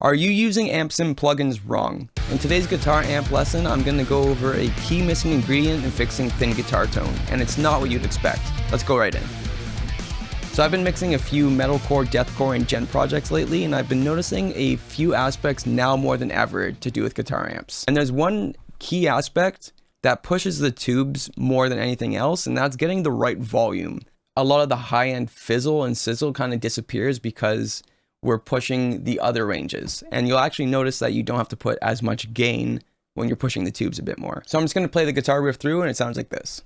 Are you using amp sim plugins wrong? In today's guitar amp lesson, I'm going to go over a key missing ingredient in fixing thin guitar tone, and it's not what you'd expect. Let's go right in. So I've been mixing a few metalcore, deathcore, and djent projects lately, and I've been noticing a few aspects now more than ever to do with guitar amps. And there's one key aspect that pushes the tubes more than anything else, and that's getting the right volume. A lot of the high-end fizzle and sizzle kind of disappears because we're pushing the other ranges, and you'll actually notice that you don't have to put as much gain when you're pushing the tubes a bit more. So I'm just going to play the guitar riff through, and it sounds like this.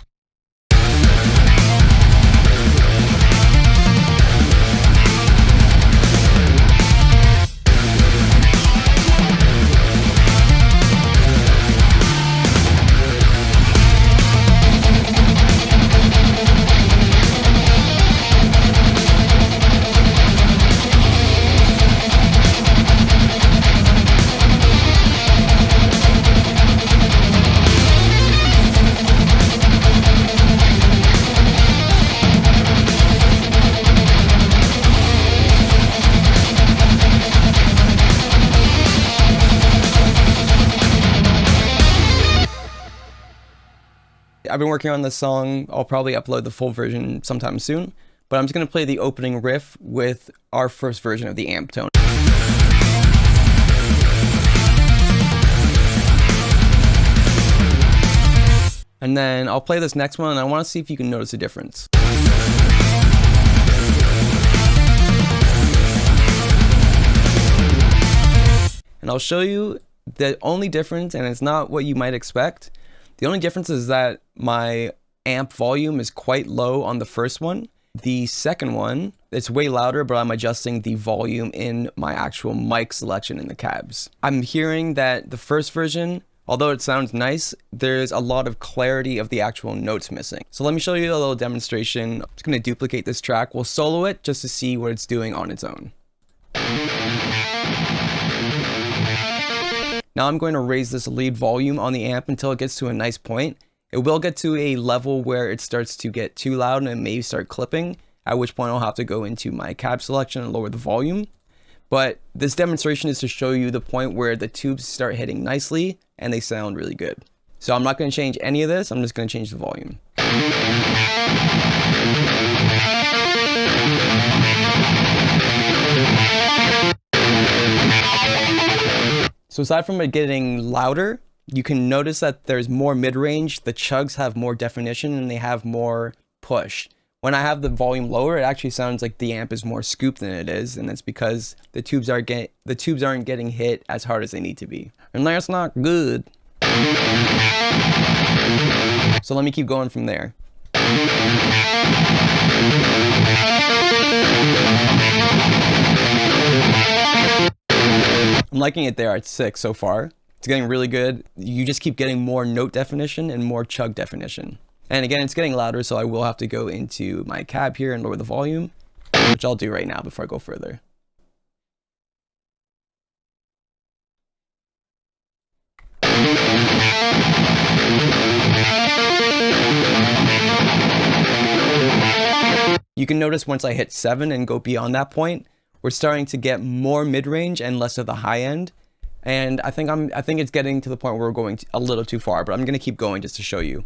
I've been working on this song. I'll probably upload the full version sometime soon, but I'm just going to play the opening riff with our first version of the amp tone. And then I'll play this next one, and I want to see if you can notice a difference. And I'll show you the only difference, and it's not what you might expect. The only difference is that my amp volume is quite low on the first one. The second one, it's way louder, but I'm adjusting the volume in my actual mic selection in the cabs. I'm hearing that the first version, although it sounds nice, there's a lot of clarity of the actual notes missing. So let me show you a little demonstration. I'm just going to duplicate this track. We'll solo it just to see what it's doing on its own. Now I'm going to raise this lead volume on the amp until it gets to a nice point. It will get to a level where it starts to get too loud and it may start clipping, at which point I'll have to go into my cab selection and lower the volume. But this demonstration is to show you the point where the tubes start hitting nicely and they sound really good. So I'm not going to change any of this, I'm just going to change the volume. So aside from it getting louder, you can notice that there's more mid-range, the chugs have more definition, and they have more push. When I have the volume lower, it actually sounds like the amp is more scooped than it is, and it's because the tubes aren't getting hit as hard as they need to be. And that's not good. So let me keep going from there. I'm liking it there at 6 so far. It's getting really good. You just keep getting more note definition and more chug definition. And again, it's getting louder, so I will have to go into my cab here and lower the volume, which I'll do right now before I go further. You can notice once I hit 7 and go beyond that point, we're starting to get more mid-range and less of the high end. And I think it's getting to the point where we're going a little too far, but I'm going to keep going just to show you.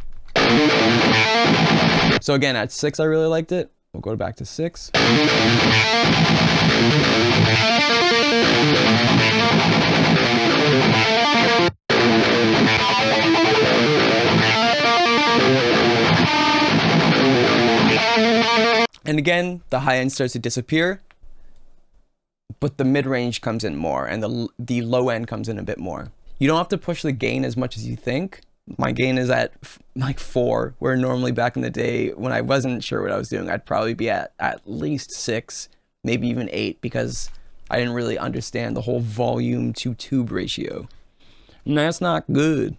So again, at 6, I really liked it. We'll go back to 6. And again, the high end starts to disappear, but the mid-range comes in more and the low end comes in a bit more. You don't have to push the gain as much as you think. My gain is at like 4, where normally back in the day when I wasn't sure what I was doing, I'd probably be at least 6, maybe even 8, because I didn't really understand the whole volume to tube ratio. And that's not good.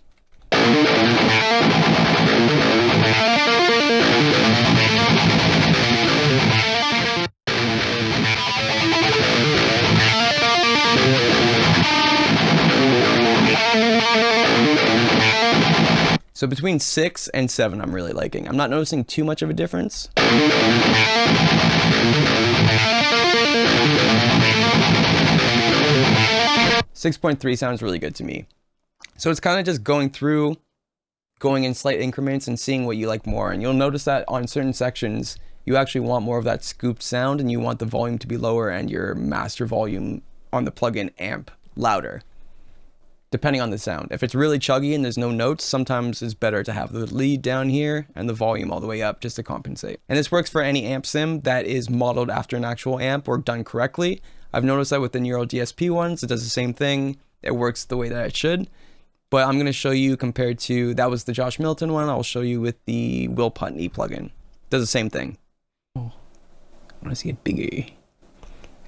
So between 6 and 7, I'm really liking. I'm not noticing too much of a difference. 6.3 sounds really good to me. So it's kind of just going through, going in slight increments and seeing what you like more. And you'll notice that on certain sections, you actually want more of that scooped sound and you want the volume to be lower and your master volume on the plugin amp louder, depending on the sound. If it's really chuggy and there's no notes, sometimes it's better to have the lead down here and the volume all the way up just to compensate. And this works for any amp sim that is modeled after an actual amp or done correctly. I've noticed that with the Neural DSP ones, it does the same thing. It works the way that it should. But I'm going to show you compared to, that was the Josh Milton one. I'll show you with the Will Putney plugin. It does the same thing. Oh, I want to see it bigger.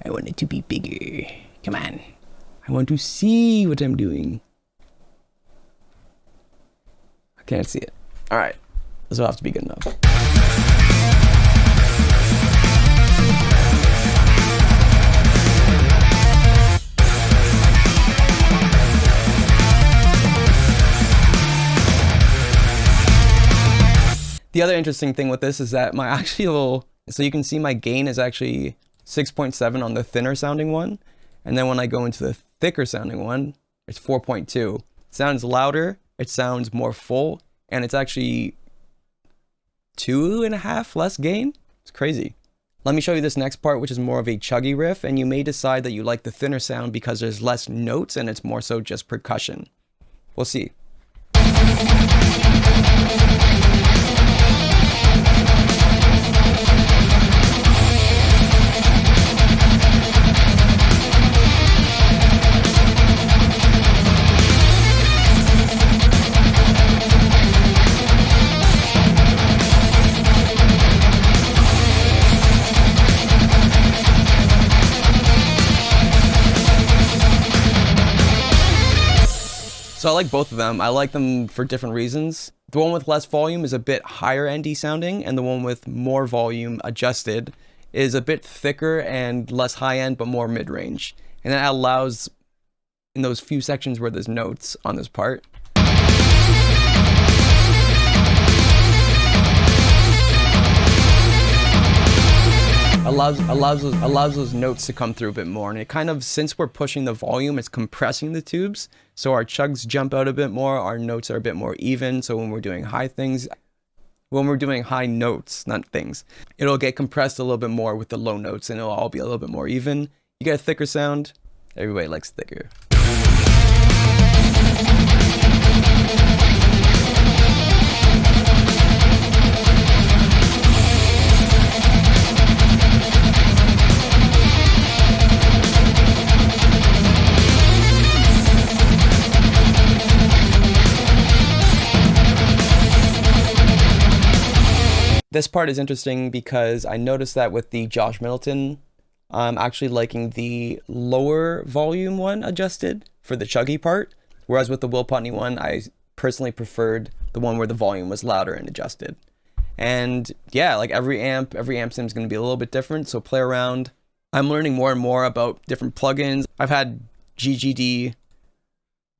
I want it to be bigger. Come on. I want to see what I'm doing. I can't see it. All right. This will have to be good enough. The other interesting thing with this is that my actual, so you can see my gain is actually 6.7 on the thinner sounding one. And then when I go into the thicker sounding one, it's 4.2. It sounds louder, it sounds more full, and it's actually 2.5 less gain. It's crazy. Let me show you this next part, which is more of a chuggy riff, and you may decide that you like the thinner sound because there's less notes and it's more so just percussion. We'll see. So I like both of them. I like them for different reasons. The one with less volume is a bit higher endy sounding, and the one with more volume adjusted is a bit thicker and less high end, but more mid-range. And that allows, in those few sections where there's notes on this part, allows those notes to come through a bit more. And it kind of, since we're pushing the volume, it's compressing the tubes, so our chugs jump out a bit more, our notes are a bit more even. So when we're doing high things, when we're doing high notes, not things, it'll get compressed a little bit more with the low notes and it'll all be a little bit more even. You get a thicker sound. Everybody likes thicker. This part is interesting because I noticed that with the Josh Middleton, I'm actually liking the lower volume one adjusted for the chuggy part, whereas with the Will Putney one, I personally preferred the one where the volume was louder and adjusted. And yeah, like every amp sim is going to be a little bit different, so play around. I'm learning more and more about different plugins. I've had GGD,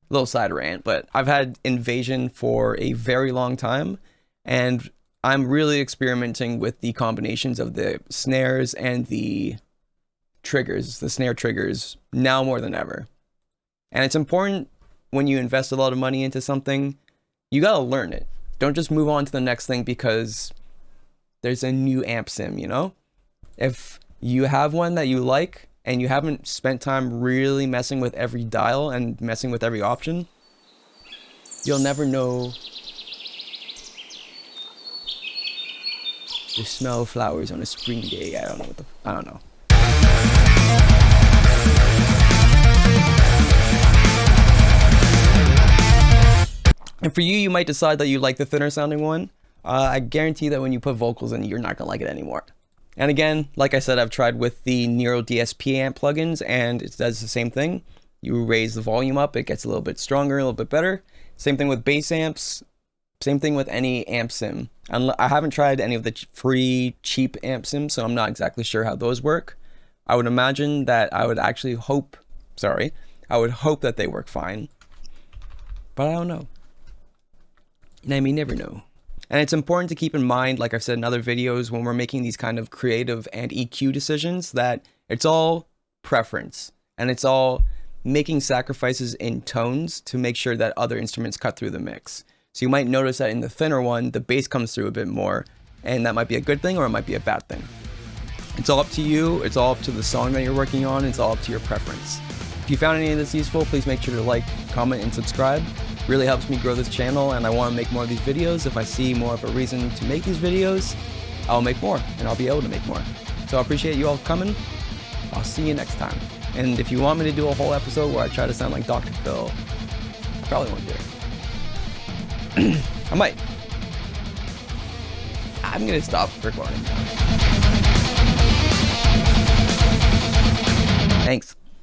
little side rant, but I've had Invasion for a very long time, and I'm really experimenting with the combinations of the snares and the triggers, the snare triggers, now more than ever. And it's important when you invest a lot of money into something, you gotta learn it. Don't just move on to the next thing because there's a new amp sim, you know? If you have one that you like and you haven't spent time really messing with every dial and messing with every option, you'll never know the smell of flowers on a spring day. I don't know. And for you, you might decide that you like the thinner sounding one. I guarantee that when you put vocals in, you're not gonna like it anymore. And again, like I said, I've tried with the Neural DSP amp plugins and it does the same thing. You raise the volume up, it gets a little bit stronger, a little bit better. Same thing with bass amps. Same thing with any amp sim. I haven't tried any of the free cheap amp sims, so I'm not exactly sure how those work. I would imagine that I would hope that they work fine, but I don't know. And I may never know. And it's important to keep in mind, like I've said in other videos, when we're making these kind of creative and EQ decisions, that it's all preference and it's all making sacrifices in tones to make sure that other instruments cut through the mix. So you might notice that in the thinner one, the bass comes through a bit more, and that might be a good thing or it might be a bad thing. It's all up to you, it's all up to the song that you're working on, it's all up to your preference. If you found any of this useful, please make sure to like, comment, and subscribe. It really helps me grow this channel, and I want to make more of these videos. If I see more of a reason to make these videos, I'll make more, and I'll be able to make more. So I appreciate you all coming. I'll see you next time. And if you want me to do a whole episode where I try to sound like Dr. Phil, I probably won't do it. I might. I'm gonna stop recording now. Thanks.